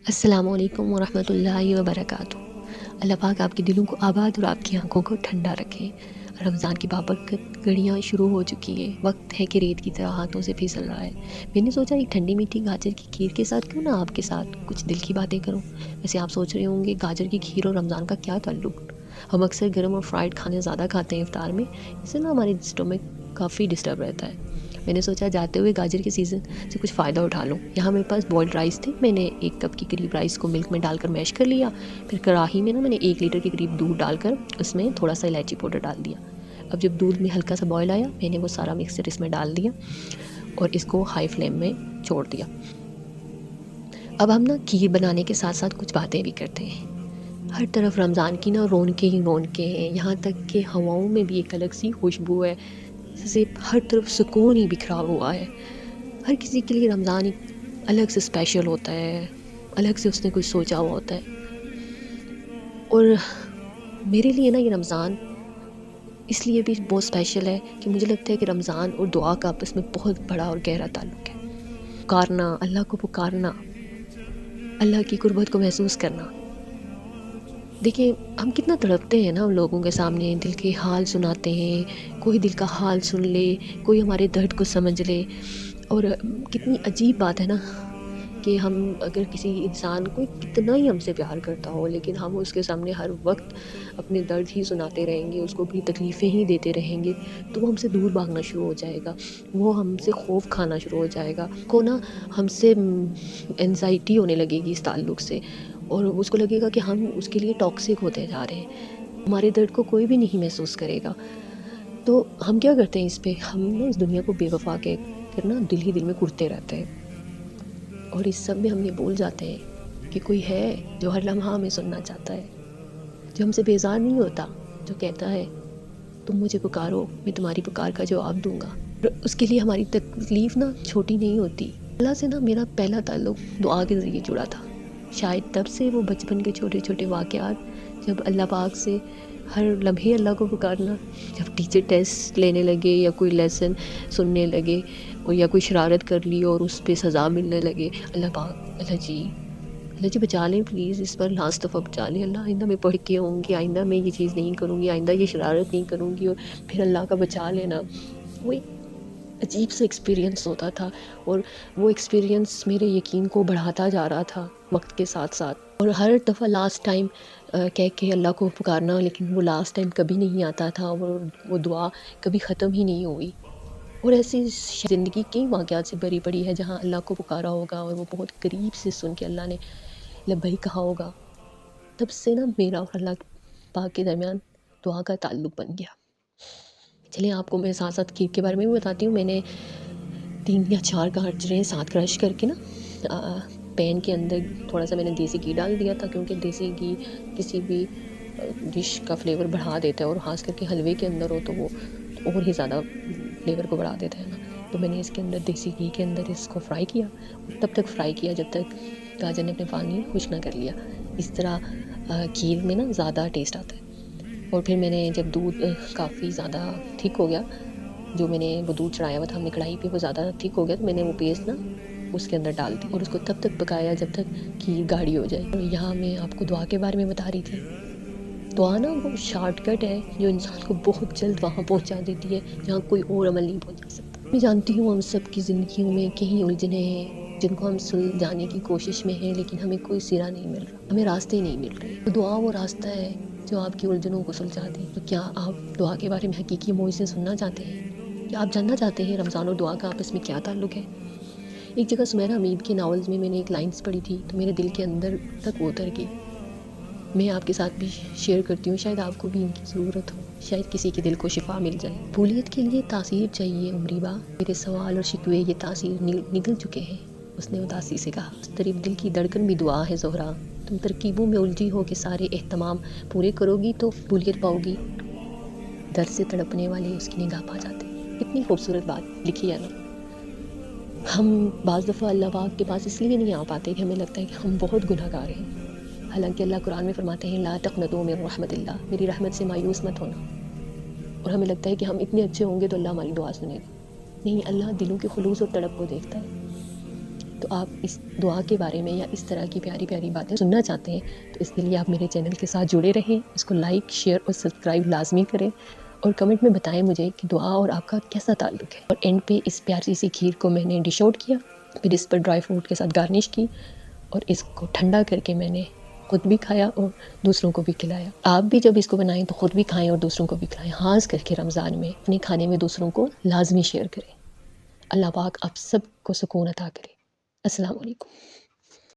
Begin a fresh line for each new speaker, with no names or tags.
السلام علیکم ورحمۃ اللہ وبرکاتہ۔ اللہ پاک آپ کے دلوں کو آباد اور آپ کی آنکھوں کو ٹھنڈا رکھے۔ رمضان کی بابرکت گھڑیاں شروع ہو چکی ہے، وقت ہے کہ ریت کی طرح ہاتھوں سے پھسل رہا ہے۔ میں نے سوچا ایک ٹھنڈی میٹھی گاجر کی کھیر کے ساتھ کیوں نہ آپ کے ساتھ کچھ دل کی باتیں کروں۔ ویسے آپ سوچ رہے ہوں گے گاجر کی کھیر اور رمضان کا کیا تعلق؟ ہم اکثر گرم اور فرائیڈ کھانے زیادہ کھاتے ہیں افطار میں، اس سے نا ہماری اسٹومک کافی ڈسٹرب رہتا ہے۔ میں نے سوچا جاتے ہوئے گاجر کے سیزن سے کچھ فائدہ اٹھا لوں۔ یہاں میرے پاس بوائلڈ رائس تھے، میں نے 1 کپ کے قریب رائس کو ملک میں ڈال کر میش کر لیا۔ پھر کڑاہی میں نا میں نے 1 لیٹر کے قریب دودھ ڈال کر اس میں تھوڑا سا الائچی پاؤڈر ڈال دیا۔ اب جب دودھ میں ہلکا سا بوائل آیا، میں نے وہ سارا مکسچر اس میں ڈال دیا اور اس کو ہائی فلیم میں چھوڑ دیا۔ اب ہم نا کھیر بنانے کے ساتھ ساتھ کچھ باتیں بھی کرتے ہیں۔ ہر طرف رمضان کی نا رونقیں ہی رونقیں ہیں، یہاں تک کہ ہواؤں میں بھی ایک الگ سی خوشبو ہے، جیسے ہر طرف سکون ہی بکھرا ہوا ہے۔ ہر کسی کے لیے رمضان ایک الگ سے اسپیشل ہوتا ہے، الگ سے اس نے کچھ سوچا ہوا ہوتا ہے۔ اور میرے لیے نا یہ رمضان اس لیے بھی بہت اسپیشل ہے کہ مجھے لگتا ہے کہ رمضان اور دعا کا آپس میں بہت بڑا اور گہرا تعلق ہے۔ پکارنا، اللہ کو پکارنا، اللہ کی قربت کو محسوس کرنا۔ دیکھیں ہم کتنا تڑپتے ہیں نا ہم لوگوں کے سامنے، دل کے حال سناتے ہیں، کوئی دل کا حال سن لے، کوئی ہمارے درد کو سمجھ لے۔ اور کتنی عجیب بات ہے نا کہ ہم اگر کسی انسان کو کتنا ہی ہم سے پیار کرتا ہو، لیکن ہم اس کے سامنے ہر وقت اپنے درد ہی سناتے رہیں گے، اس کو اپنی تکلیفیں ہی دیتے رہیں گے، تو وہ ہم سے دور بھاگنا شروع ہو جائے گا، وہ ہم سے خوف کھانا شروع ہو جائے گا، کو نا ہم سے انزائٹی ہونے لگے گی اس تعلق سے، اور اس کو لگے گا کہ ہم اس کے لیے ٹاکسک ہوتے جا رہے ہیں، ہمارے درد کو کوئی بھی نہیں محسوس کرے گا۔ تو ہم کیا کرتے ہیں اس پہ، ہم نا اس دنیا کو بے وفا کے کرنا دل ہی دل میں کرتے رہتے ہیں، اور اس سب میں ہم یہ بھول جاتے ہیں کہ کوئی ہے جو ہر لمحہ ہمیں سننا چاہتا ہے، جو ہم سے بیزار نہیں ہوتا، جو کہتا ہے تم مجھے پکارو میں تمہاری پکار کا جواب دوں گا۔ اور اس کے لیے ہماری تکلیف نا چھوٹی نہیں ہوتی۔ اللہ سے نا میرا پہلا تعلق دعا کے ذریعے جڑا تھا، شاید تب سے وہ بچپن کے چھوٹے چھوٹے واقعات، جب اللہ پاک سے ہر لمحے اللہ کو پکارنا، جب ٹیچر ٹیسٹ لینے لگے یا کوئی لیسن سننے لگے اور یا کوئی شرارت کر لی اور اس پہ سزا ملنے لگے، اللہ پاک اللہ جی بچا لیں پلیز، اس پر لاسٹ دفعہ بچا لیں اللہ، آئندہ میں پڑھ کے ہوں گی، آئندہ میں یہ چیز نہیں کروں گی، آئندہ یہ شرارت نہیں کروں گی، اور پھر اللہ کا بچا لینا۔ وہ ایک عجیب سا ایکسپیرینس ہوتا تھا، اور وہ ایکسپیرینس میرے یقین کو بڑھاتا جا رہا تھا وقت کے ساتھ ساتھ، اور ہر دفعہ لاسٹ ٹائم کہہ کے اللہ کو پکارنا، لیکن وہ لاسٹ ٹائم کبھی نہیں آتا تھا، وہ دعا کبھی ختم ہی نہیں ہوئی۔ اور ایسی زندگی کئی واقعات سے بھری پڑی ہے جہاں اللہ کو پکارا ہوگا اور وہ بہت قریب سے سن کے اللہ نے لبیک کہا ہوگا، تب سے نا میرا اور اللہ پاک کے درمیان دعا کا تعلق بن گیا۔ چلیں آپ کو میں ساتھ ساتھ کھیر کے بارے میں بھی بتاتی ہوں۔ میں نے 3 یا 4 گاجریں ساتھ کرش کر کے نا پین کے اندر تھوڑا سا میں نے دیسی گھی ڈال دیا تھا، کیونکہ دیسی گھی کسی بھی ڈش کا فلیور بڑھا دیتا ہے، اور خاص کر کے حلوے کے اندر ہو تو وہ اور ہی زیادہ فلیور کو بڑھا دیتا ہے نا۔ تو میں نے اس کے اندر دیسی گھی کے اندر اس کو فرائی کیا، تب تک فرائی کیا جب تک گاجر نے اپنے پانی خشک نہ کر لیا۔ اس طرح کھیر میں نا زیادہ ٹیسٹ آتا ہے۔ اور پھر میں نے جب دودھ کافی زیادہ تھک ہو گیا، جو میں نے وہ دودھ چڑھایا ہوا تھا ہم نے کڑھائی پہ، وہ زیادہ تھک ہو گیا، تو میں نے وہ پیسٹ نا اس کے اندر ڈال دی اور اس کو تب تک پکایا جب تک کھیر گاڑھی ہو جائے۔ اور یہاں میں آپ کو دعا کے بارے میں بتا رہی تھی۔ دعا نا وہ شارٹ کٹ ہے جو انسان کو بہت جلد وہاں پہنچا دیتی ہے جہاں کوئی اور عمل نہیں پہنچا سکتا۔ میں جانتی ہوں ہم سب کی زندگیوں میں کہیں الجھنیں ہیں جن کو ہم سلجھانے کی کوشش میں ہیں، لیکن ہمیں کوئی سرا نہیں مل رہا، ہمیں راستے نہیں مل رہے۔ تو دعا وہ راستہ ہے جو آپ کی الجھنوں کو سلجھا دے۔ تو کیا آپ دعا کے بارے میں حقیقی موئی سے سننا چاہتے ہیں؟ کیا آپ جاننا چاہتے ہیں رمضان اور دعا کا آپس میں کیا تعلق ہے؟ ایک جگہ سمیرہ حمید کے ناولز میں نے ایک لائنز پڑھی تھی تو میرے دل کے اندر تک اتر گئی۔ میں آپ کے ساتھ بھی شیئر کرتی ہوں، شاید آپ کو بھی ان کی ضرورت ہو، شاید کسی کے دل کو شفا مل جائے۔ بھولیت کے لیے تاثیر چاہیے عمری با، میرے سوال اور شکوے یہ تاثیر نگل چکے ہیں، اس نے اداسی سے کہا۔ مضطرب دل کی دھڑکن بھی دعا ہے زہرا، تم ترکیبوں میں الجھی ہو کہ سارے اہتمام پورے کرو گی تو بھولیت پاؤ گی، درد سے تڑپنے والے اس کی نگاہ پا جاتے ہیں۔ کتنی خوبصورت بات لکھی ہے نا۔ ہم بعض دفعہ اللہ پاک کے پاس اس لیے نہیں آ پاتے کہ ہمیں لگتا ہے کہ ہم بہت گناہ گار ہیں، حالانکہ اللہ قرآن میں فرماتے ہیں لا تقنطوا من رحمت اللہ، میری رحمت سے مایوس مت ہونا۔ اور ہمیں لگتا ہے کہ ہم اتنے اچھے ہوں گے تو اللہ ہماری دعا سنے گا۔ نہیں، اللہ دلوں کے خلوص اور تڑپ کو دیکھتا ہے۔ تو آپ اس دعا کے بارے میں یا اس طرح کی پیاری پیاری باتیں سننا چاہتے ہیں تو اس کے لیے آپ میرے چینل کے ساتھ جڑے رہیں، اس کو لائک، شیئر اور سبسکرائب لازمی کریں، اور کمنٹ میں بتائیں مجھے کہ دعا اور آپ کا کیسا تعلق ہے۔ اور اینڈ پہ اس پیاری سی کھیر کو میں نے ڈش آؤٹ کیا، پھر اس پر ڈرائی فروٹ کے ساتھ گارنش کی، اور اس کو ٹھنڈا کر کے میں نے خود بھی کھایا اور دوسروں کو بھی کھلایا۔ آپ بھی جب اس کو بنائیں تو خود بھی کھائیں اور دوسروں کو بھی کھلائیں، خاص کر کے رمضان میں اپنے کھانے میں دوسروں کو لازمی شیئر کریں۔ اللہ پاک آپ سب کو سکون عطا کرے۔ السلام علیکم۔